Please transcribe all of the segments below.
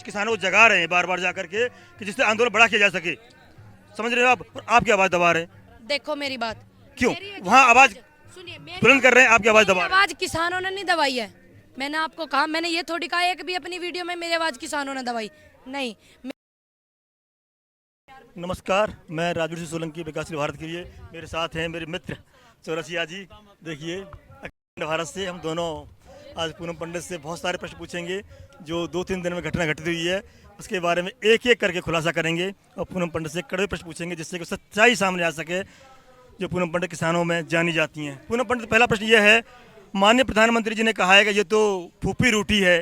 किसानों को जगा रहे हैं बार बार जा करके कि जिससे आंदोलन बड़ा किया जा सके। समझ रहे हो आप? और आपकी आवाज़ दबा रहे हैं। देखो मेरी बात, क्यों? मेरी वहाँ आवाज़ सुनिए, बुलंद कर रहे हैं, आपकी आवाज़ मेरी दबा रहे हैं। आवाज किसानों ने नहीं दबाई है। मैंने आपको कहा, मैंने ये थोड़ी कहा एक भी अपनी वीडियो में मेरी आवाज किसानों ने दबाई नहीं। नमस्कार, मैं राजवीर सिंह सोलंकी, विकासशील भारत के लिए मेरे साथ हैं मेरे मित्र चौरसिया जी। देखिए, अखंड भारत से हम दोनों आज पूनम पंडित से बहुत सारे प्रश्न पूछेंगे जो 2-3 दिन में घटना घटित हुई है, उसके बारे में एक एक करके खुलासा करेंगे और पूनम पंडित से कड़वे प्रश्न पूछेंगे जिससे कि सच्चाई सामने आ सके जो पूनम पंडित किसानों में जानी जाती हैं। पूनम पंडित, पहला प्रश्न यह है, माननीय प्रधानमंत्री जी ने कहा है कि ये तो फूफी रोटी है,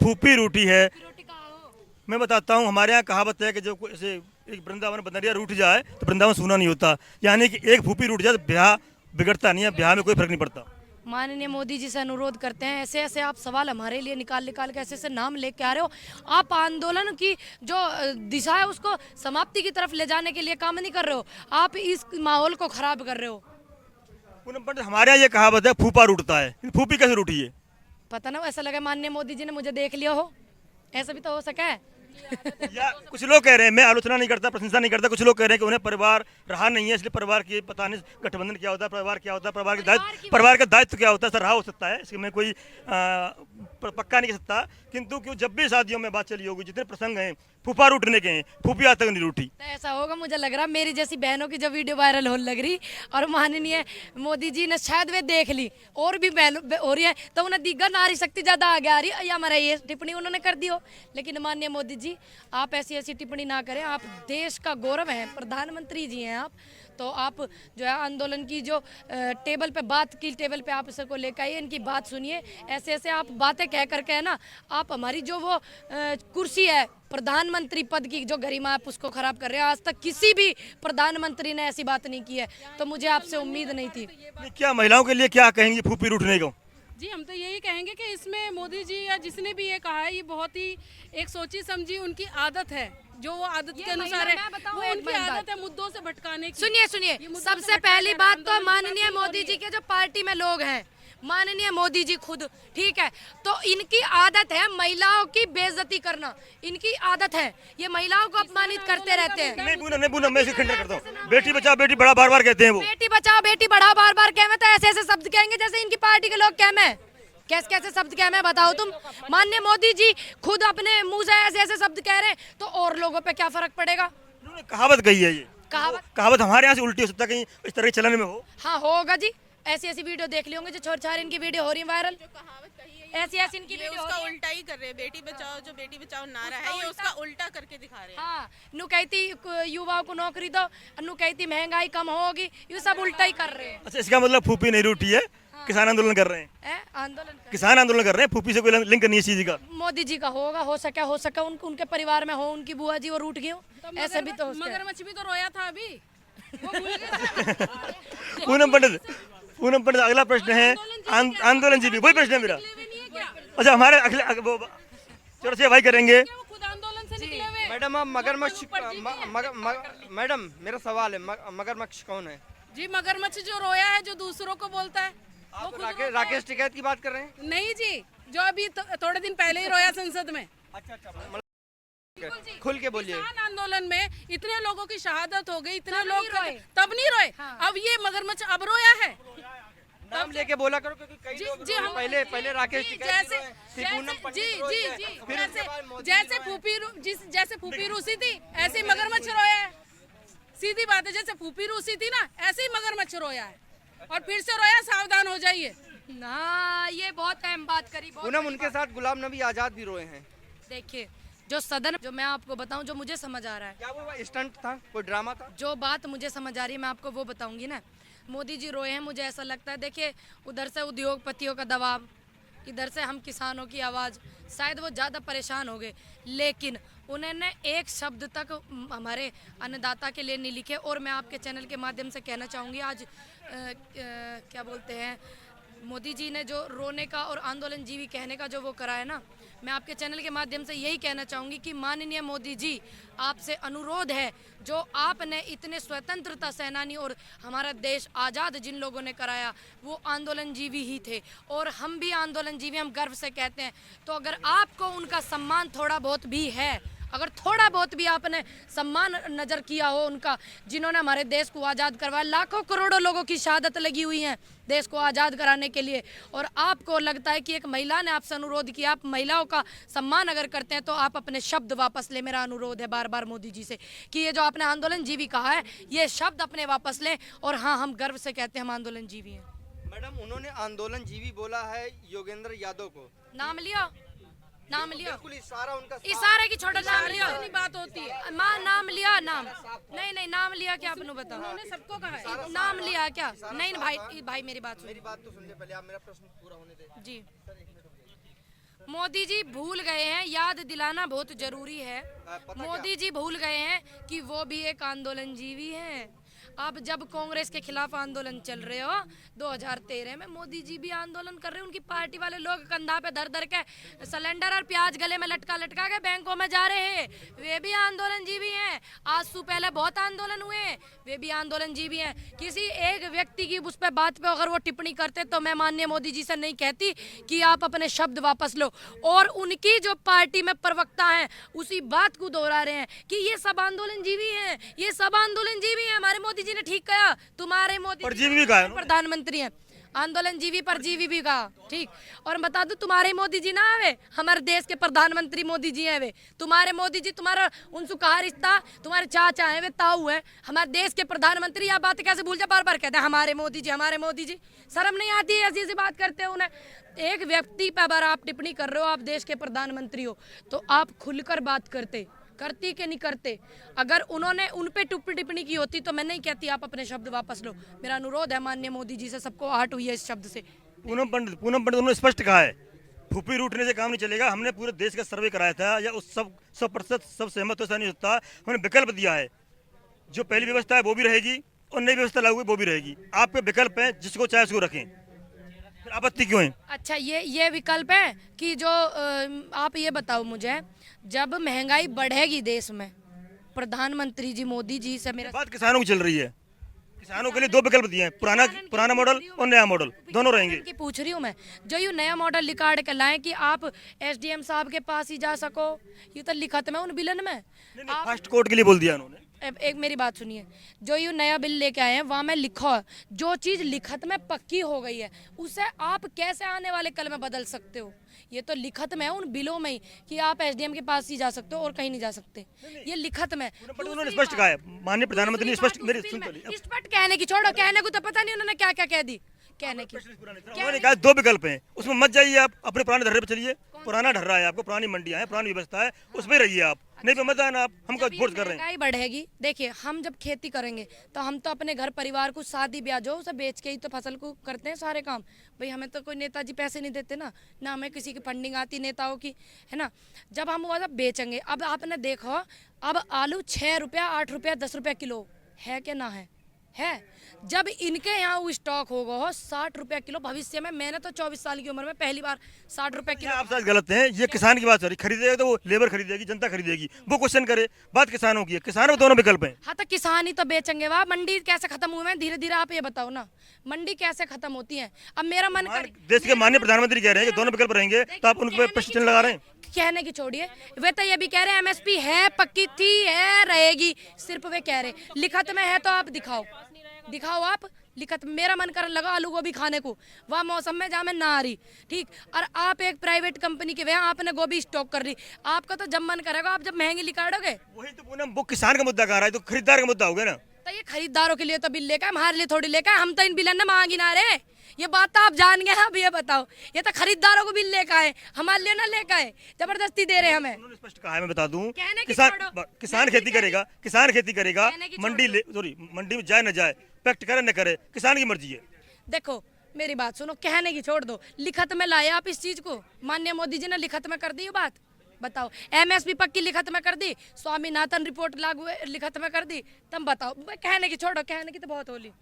फूफी रोटी है। मैं बताता हूँ, हमारे यहाँ कहावत है कि जो ऐसे एक वृंदावन बनरिया रूठ जाए तो वृंदावन सूना नहीं होता, यानी कि एक फूफी रूठ जाए तो ब्याह बिगड़ता नहीं है, ब्याह में कोई फर्क नहीं पड़ता। माननीय मोदी जी से अनुरोध करते हैं, ऐसे ऐसे आप सवाल हमारे लिए निकाल निकाल के ऐसे ऐसे नाम लेके आ रहे हो। आप आंदोलन की जो दिशा है उसको समाप्ति की तरफ ले जाने के लिए काम नहीं कर रहे हो, आप इस माहौल को खराब कर रहे हो। पूनम पंडित, हमारे यहाँ ये कहावत है फूफा रूठता है, फूफी कैसे रूठी है? पता ना, ऐसा लगा माननीय मोदी जी ने मुझे देख लिया हो, ऐसा भी तो हो सका है। या कुछ लोग कह रहे हैं, मैं आलोचना नहीं करता, प्रशंसा नहीं करता, कुछ लोग कह रहे हैं कि उन्हें परिवार रहा नहीं है इसलिए परिवार की पता नहीं गठबंधन क्या होता है, परिवार क्या होता है, परिवार का दायित्व क्या होता है। सर, रहा हो सकता है, इसमें कोई पक्का नहीं कह सकता, किंतु क्यों जब भी शादियों में बात चली होगी, जितने प्रसंग हैं फूफा रूटने के हैं, फूफी आज तक नहीं रूठी। तो ऐसा होगा, मुझे लग रहा मेरी जैसी बहनों की जो वीडियो वायरल होने लग रही और माननीय मोदी जी ने शायद वे देख ली और भी हो रही है तो उन्हें दिग्गा नारी शक्ति ज्यादा आगे आ रही है, या हमारा ये टिप्पणी उन्होंने कर दी हो। लेकिन माननीय मोदी जी, आप ऐसी ऐसी टिप्पणी ना करें, आप देश का गौरव हैं, प्रधानमंत्री जी हैं आप, तो आप जो है आंदोलन की जो टेबल पे बात की, टेबल पे आप इसको लेकर आइए, इनकी बात सुनिए। ऐसे ऐसे आप बातें कह करके है ना, आप हमारी जो वो कुर्सी है प्रधानमंत्री पद की जो गरिमा आप उसको खराब कर रहे हैं। आज तक किसी भी प्रधानमंत्री ने ऐसी बात नहीं की है, तो मुझे आपसे उम्मीद नहीं थी। क्या महिलाओं के लिए क्या कहेंगे फूफी रूठने को? जी, हम तो यही कहेंगे कि इसमें मोदी जी या जिसने भी ये कहा है, ये बहुत ही एक सोची समझी उनकी आदत है, जो वो आदत के अनुसार है, वो उनकी आदत है मुद्दों से भटकाने की। सुनिए, सबसे पहली बात तो माननीय मोदी जी के जो पार्टी में लोग हैं, माननीय मोदी जी खुद, ठीक है, तो इनकी आदत है महिलाओं की बेइज्जती करना, इनकी आदत है, ये महिलाओं को अपमानित करते रहते हैं। नहीं पूनम, मैं इसे खंडन करता हूँ। बेटी बचाओ बेटी बढ़ाओ बार बार कहते हैं वो। बेटी बचाओ बेटी बढ़ाओ बार बार कह में, तो ऐसे ऐसे शब्द कहेंगे जैसे इनकी पार्टी के लोग कह में, कैसे कैसे शब्द कह में बताओ तुम। माननीय मोदी जी खुद अपने मुंह से ऐसे ऐसे शब्द कह रहे हैं तो और लोगों पे क्या फर्क पड़ेगा? कहावत कही है ये, कहावत हमारे यहाँ से उल्टी हो सकता है, कहीं इस तरह के चलन में हो। हाँ होगा जी, ऐसी ऐसी वीडियो देख ली होंगे जो छोर छार इनकी वीडियो हो रही है वायरल, ऐसी ऐसी इनकी ये वीडियो उसका उल्टा ही कर रहे हैं। बेटी बचाओ, जो बेटी बचाओ नारा है, ये उसका उल्टा करके दिखा रहे हैं। हाँ, नु कहती युवाओं को नौकरी दो, नु कहती महंगाई कम होगी, ये सब उल्टा ही कर रहे हैं। अच्छा, इसका मतलब फूफी नहीं रूठी है, किसान आंदोलन कर रहे हैं, आंदोलन किसान आंदोलन कर रहे हैं, फूफी से कोई लिंक नहीं है चीज का। मोदी जी का होगा, हो सका उनके परिवार में हो, उनकी बुआ जी वो रूठ गई हो, ऐसे भी तो मगरमच्छ भी तो रोया था अभी, वो भूल गए। पूनम पंडित, अगला प्रश्न है आंदोलन जी भी, वही प्रश्न है मेरा। अच्छा, हमारे अगले वो चौरसिया भाई करेंगे। वो खुद आंदोलन से निकले हुए। मैडम, आप मगरमच्छ मैडम, मेरा सवाल है, मगरमच्छ कौन है? जी, मगरमच्छ जो रोया है, जो दूसरों को बोलता है, वो आप खुद राकेश टिकैत की बात कर रहे हैं? नहीं जी, जो अभी थोड़े दिन पहले ही रोया संसद में। अच्छा, खुल के बोलिए। किसान आंदोलन में इतने लोगों की शहादत हो गई, इतने लोग रोए। तब नहीं रोए। हाँ। अब ये मगरमच्छ अब रोया है। नाम लेके बोला करो, क्योंकि कई जी, लोग जी, हम पहले राकेश जी, टिकैत जैसे फिर पूनम पंडित जी रोई जी है, जी फिर उसके बाद मोदी जैसे फूफी रूसी थी, ऐसे ही मगरमच्छ रोया है। सीधी बात है, जैसे फूफी रूसी थी ना, ऐसे ही मगरमच्छ रोया है और फिर से रोया। सावधान हो जाइए। ना, ये बहुत अहम बात करी। पूनम, उनके साथ गुलाम नबी आजाद भी रोए हैं। देखिए, जो सदन, जो मैं आपको बताऊं, जो मुझे समझ आ रहा है, क्या वो स्टंट था, कोई ड्रामा था? जो बात मुझे समझ आ रही है मैं आपको वो बताऊंगी ना। मोदी जी रोए हैं, मुझे ऐसा लगता है, देखिए उधर से उद्योगपतियों का दबाव, इधर से हम किसानों की आवाज़, शायद वो ज़्यादा परेशान हो गए, लेकिन उन्होंने एक शब्द तक हमारे अन्नदाता के लिए नहीं लिखे। और मैं आपके चैनल के माध्यम से कहना चाहूँगी, आज क्या बोलते हैं, मोदी जी ने जो रोने का और आंदोलन जीवी कहने का जो वो करा है ना, मैं आपके चैनल के माध्यम से यही कहना चाहूँगी कि माननीय मोदी जी, आपसे अनुरोध है, जो आपने इतने स्वतंत्रता सेनानी और हमारा देश आज़ाद जिन लोगों ने कराया वो आंदोलनजीवी ही थे और हम भी आंदोलनजीवी, हम गर्व से कहते हैं। तो अगर आपको उनका सम्मान थोड़ा बहुत भी है, अगर थोड़ा बहुत भी आपने सम्मान नज़र किया हो उनका, जिन्होंने हमारे देश को आज़ाद करवाया, लाखों करोड़ों लोगों की शहादत लगी हुई है देश को आज़ाद कराने के लिए, और आपको लगता है कि एक महिला ने आपसे अनुरोध किया, आप महिलाओं का सम्मान अगर करते हैं तो आप अपने शब्द वापस लें। मेरा अनुरोध है बार बार मोदी जी से कि ये जो आपने आंदोलनजीवी कहा है, ये शब्द अपने वापस लें। और हाँ, हम गर्व से कहते हैं हम आंदोलनजीवी हैं। मैडम, उन्होंने आंदोलनजीवी बोला है योगेंद्र यादव को। नाम लिया, नाम लिया, बिल्कुल इशारा उनका इशारे की छोटा नाम लिया, नहीं बात होती है। माँ नाम लिया, नाम नहीं नाम लिया क्या आपने बताओ? उन्होंने सबको कहा है। नाम लिया क्या? नहीं भाई मेरी बात मेरी बात तो सुनिए, पहले आप मेरा प्रश्न पूरा होने दें। जी, मोदी जी भूल गए हैं, याद दिलाना बहुत जरूरी है। मोदी जी भूल गए हैं कि वो भी एक आंदोलनजीवी हैं। अब जब कांग्रेस के खिलाफ आंदोलन चल रहे हो 2013 में, मोदी जी भी आंदोलन कर रहे हैं। उनकी पार्टी वाले लोग कंधा पे धर धर के सिलेंडर और प्याज गले में लटका लटका के बैंकों में जा रहे हैं, वे भी आंदोलनजीवी हैं। आज से पहले बहुत आंदोलन हुए, वे भी आंदोलनजीवी हैं। किसी एक व्यक्ति की उस पर बात पे अगर वो टिप्पणी करते तो मैं माननीय मोदी जी से नहीं कहती कि आप अपने शब्द वापस लो, और उनकी जो पार्टी में प्रवक्ता हैं उसी बात को दोहरा रहे हैं कि ये सब आंदोलनजीवी हैं, ये सब आंदोलनजीवी हैं। हमारे मोदी जी ने ठीक कहा, तुम्हारे मोदी परजीवी भी कहा है, प्रधानमंत्री हैं, आंदोलनजीवी परजीवी भी कहा, ठीक। और बता दूं, तुम्हारे मोदी जी ना आवे, हमारे देश के प्रधानमंत्री मोदी जी हैं वे। तुम्हारे मोदी जी, तुम्हारा उनसे कहा रिश्ता, तुम्हारे चाचा हैं वे, ताऊ है, हमारे देश के प्रधानमंत्री। आप बात कैसे भूल जाए, बार बार कहते हैं हमारे मोदी जी, हमारे मोदी जी। शर्म नहीं आती है ऐसी ऐसी बात करते हो उन्हें? एक व्यक्ति पर अगर आप टिप्पणी कर रहे हो, आप देश के प्रधानमंत्री हो, तो आप खुलकर बात करती कि नहीं करते? अगर उन्होंने उन पे टिप्पणी की होती तो मैं नहीं कहती आप अपने शब्द वापस लो। मेरा अनुरोध है माननीय मोदी जी से, सबको आहट हुई है इस शब्द से। पूनम पंडित उन्होंने स्पष्ट कहा है, फूफी रूटने से काम नहीं चलेगा। हमने पूरे देश का सर्वे कराया था, या उस 100% सब सहमत ऐसा नहीं होता। हमने विकल्प दिया है, जो पहली व्यवस्था है वो भी रहेगी और नई व्यवस्था लागू है वो भी रहेगी। आपके विकल्प है, जिसको चाहे उसको रखें, फिर आपत्ति क्यों है? अच्छा, ये विकल्प है कि जो आप ये बताओ मुझे, जब महंगाई बढ़ेगी देश में, प्रधानमंत्री जी मोदी जी से मेरा बात किसानों की चल रही है। किसानों के लिए दो विकल्प दिए हैं, पुराना मॉडल और नया मॉडल, दोनों रहेंगे। की पूछ रही हूँ मैं, जो ये नया मॉडल निकाल के लाएं कि आप एसडीएम साहब के पास ही जा सको, ये तो लिखत में उन बिलन में फर्स्ट कोर्ट के लिए बोल दिया उन्होंने। एक मेरी बात सुनिए, जो ये नया बिल लेके आए हैं वहाँ में लिखा है, जो चीज़ लिखत में पक्की हो गई है उसे आप कैसे आने वाले कल में बदल सकते हो? ये तो लिखत में है उन बिलों में ही कि आप एसडीएम के पास ही जा सकते हो और कहीं नहीं जा सकते, ये लिखत में। उन्होंने स्पष्ट कहा है, माननीय प्रधानमंत्री ने स्पष्ट, मेरी सुन तो ली। स्पष्ट कहने की छोड़ो, कहने को तो पता नहीं उन्होंने क्या क्या कह दी कहने की। उन्होंने कहा दो विकल्प हैं, उसमें मत जाइए, आप अपने पुराने धर्रे पे चलिए। पुराना ढर्रा है आपको, पुरानी मंडियां हैं, पुरानी व्यवस्था है, उसमें रहिए आप, नहीं तो मत आना आप, हमको फोर्स कर रहे हैं। महंगाई बढ़ेगी, देखिए हम जब खेती करेंगे तो हम तो अपने घर परिवार को शादी ब्याह जो उसे बेच के ही तो फसल को करते हैं सारे काम। भाई हमें तो कोई नेताजी पैसे नहीं देते ना हमें किसी की फंडिंग आती नेताओं की, है ना। जब हम वो सब बेचेंगे, अब आपने देखो अब आलू 6 रुपया 8 रुपया 10 रुपया किलो है कि ना है? जब इनके यहाँ वो स्टॉक होगा 60 रुपया किलो भविष्य में, मैंने तो 24 साल की उम्र में पहली बार 60 रुपया किलो। आप शायद गलत हैं, ये किसान की बात हो रही, खरीदेगा तो वो लेबर खरीदेगी, जनता खरीदेगी, वो क्वेश्चन करे। बात किसानों की है, किसानों में दोनों विकल्प हैं। हाँ तो किसान ही तो बेचेंगे, वाह मंडी कैसे खत्म हुए हैं? धीरे धीरे आप ये बताओ ना, मंडी कैसे खत्म होती है? अब मेरा मन देश के माननीय प्रधानमंत्री कह रहे हैं कि दोनों विकल्प रहेंगे, तो आप उनके प्रश्न लगा रहे हैं। कहने की छोड़िए, वे तो ये भी कह रहे हैं एमएसपी है, पक्की थी, है, रहेगी, सिर्फ वे कह रहे। लिखत में है तो आप दिखाओ आप लिखत। मेरा मन करने लगा आलू गोभी खाने को, वह मौसम में जहाँ मैं ना आ रही, ठीक। और आप एक प्राइवेट कंपनी के वहाँ आपने गोभी स्टॉक कर ली, आपका तो जब मन करेगा आप जब महंगी निकालोगे। वही तो पूनम, वो किसान का मुद्दा कह रहा है, तो खरीदार का मुद्दा हो गया ना। तो ये खरीदारों के लिए तो बिल लेकर, हमारे लिए थोड़ी लेकर, हम तो इन बिलन ना मांगी ना रहे, ये बात तो आप जान गए। अब ये बताओ, ये तो खरीदारों को बिल लेकर आए, हमारे लिए ना लेकर आए, जबरदस्ती दे रहे हमें। उन्होंने स्पष्ट कहा है, मैं बता दूं, किसान खेती करेगा, मंडी में जाए न जाए, पैक्ट करे न करे, किसान की मर्जी है। देखो मेरी बात सुनो, कहने की छोड़ दो, लिखत में लाए आप इस चीज को, माननीय मोदी जी ने लिखत में कर दी ये बात। बताओ, एमएसपी पक्की लिखत में कर दी, स्वामीनाथन रिपोर्ट लागू लिखत में कर दी, तुम बताओ। कहने की छोड़ो, कहने की तो बहुत होली।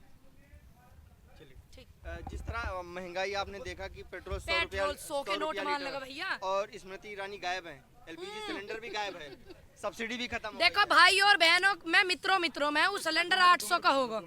जिस तरह महंगाई आपने देखा कि पेट्रोल 100 रुपया पेट्रोल 100 के नोट मान लगा भैया। और स्मृति ईरानी गायब है, एलपीजी सिलेंडर भी गायब है, सब्सिडी भी खत्म हो देखो भाई और बहनों, मैं मित्रों में वो सिलेंडर 800 का होगा,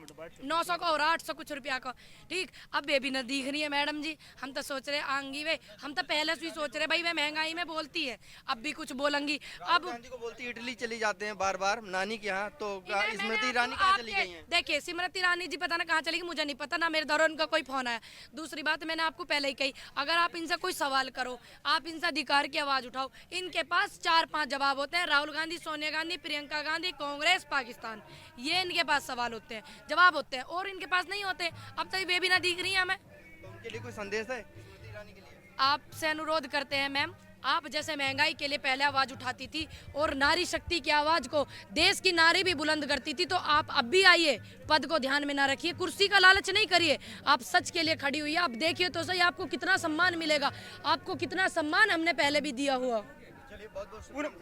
900 का हो रहा, 800 कुछ रुपया का। ठीक, अब बेबी न दिख रही है मैडम जी। हम तो सोच रहे आंगी वे, हम तो पहले से ही सोच रहे भाई वे महंगाई में बोलती है, अब भी कुछ बोलेंगी। अब गांधी को बोलती इटली चली जाते हैं बार बार नानी के यहाँ, तो इधर स्मृति मैंने ईरानी आपको कहाँ चली गई हैं? देखिए स्मृति ईरानी जी पता ना कहाँ चली गई, मुझे नहीं पता, ना मेरे द्वारा उनका कोई फोन आया। दूसरी बात मैंने आपको पहले ही कही, अगर आप इनसे कोई सवाल करो, आप इनसे अधिकार की आवाज उठाओ, इनके पास 4-5 जवाब होते हैं। राहुल गांधी, सोनिया गांधी, प्रियंका गांधी, कांग्रेस, पाकिस्तान, ये इनके पास सवाल होते हैं, जवाब होते हैं, और इनके पास नहीं होते। अब तक वे भी ना दिख रही है हमें। तो उनके लिए कोई संदेश है स्मृति ईरानी के लिए? आपसे अनुरोध करते हैं मैम, आप जैसे महंगाई के लिए पहले आवाज उठाती थी और नारी शक्ति की आवाज को देश की नारी भी बुलंद करती थी, तो आप अब भी आइए, पद को ध्यान में ना रखिए, कुर्सी का लालच नहीं करिए, आप सच के लिए खड़ी हुई है। आप देखिए तो सही आपको कितना सम्मान मिलेगा, आपको कितना सम्मान हमने पहले भी दिया हुआ।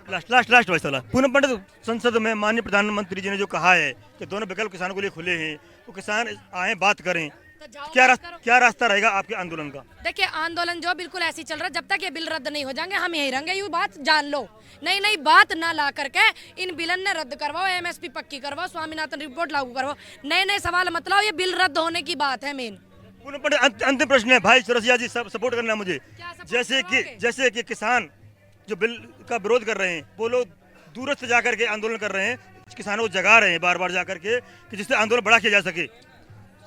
लास्ट भाई सवाल। पूनम पंडित, संसद में माननीय प्रधानमंत्री जी ने जो कहा है कि दोनों विकल्प किसानों के लिए खुले हैं, तो किसान आए बात करें, क्या रास्ता रहेगा आपके आंदोलन का? देखिए आंदोलन जो बिल्कुल ऐसे ही चल रहा है, जब तक ये बिल रद्द नहीं हो जाएंगे हम यहीं रहेंगे। ये बात जान लो, नई बात ना ला करके इन बिलन ने रद्द करवाओ, एमएसपी पक्की करवाओ, स्वामीनाथन रिपोर्ट लागू करवाओ, नए सवाल मत लाओ, ये बिल रद्द होने की बात है मेन। पूनम पंडित, अंतिम प्रश्न है भाई चौरसिया जी, सब सपोर्ट करना मुझे। क्या सपोर्ट जैसे कि किसान जो बिल का विरोध कर रहे हैं, वो लोग दूरस्थ जाकर के आंदोलन कर रहे हैं, किसानों को जगा रहे हैं बार बार जाकर के, कि जिससे आंदोलन बड़ा किया जा सके,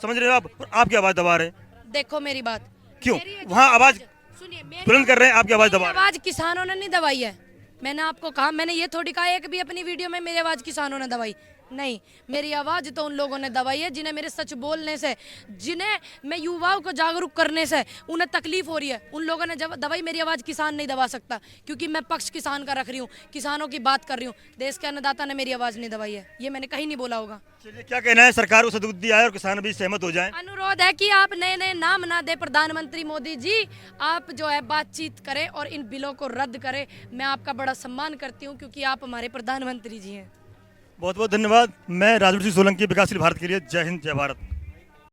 समझ रहे हो आप? और आपकी आवाज दबा रहे हैं, देखो मेरी बात, क्यों? वहाँ आवाज सुनिए, बुलंद कर रहे हैं, आपकी आवाज दबा रहे हैं। आवाज किसानों ने नहीं दबाई है, मैंने आपको कहा, मैंने ये थोड़ी कहा एक भी अपनी वीडियो में मेरी आवाज किसानों ने दबाई नहीं, मेरी आवाज तो उन लोगों ने दबाई है जिन्हें मेरे सच बोलने से, जिन्हें मैं युवाओं को जागरूक करने से उन्हें तकलीफ हो रही है, उन लोगों ने जब दबाई। मेरी आवाज किसान नहीं दबा सकता, क्योंकि मैं पक्ष किसान का रख रही हूँ, किसानों की बात कर रही हूँ। देश के अन्नदाता ने मेरी आवाज नहीं दबाई है, ये मैंने कहीं नहीं बोला होगा। चलिए, क्या कहना है, सरकार को सदबुद्धि आए और किसान भी सहमत हो जाए? अनुरोध है कि आप नए नाम ना दे प्रधानमंत्री मोदी जी, आप जो है बातचीत करें और इन बिलों को रद्द करें। मैं आपका बड़ा सम्मान करती हूँ, क्योंकि आप हमारे प्रधानमंत्री जी हैं। बहुत बहुत धन्यवाद। मैं राजवीर सिंह सोलंकी, विकासशील भारत के लिए। जय हिंद, जय भारत।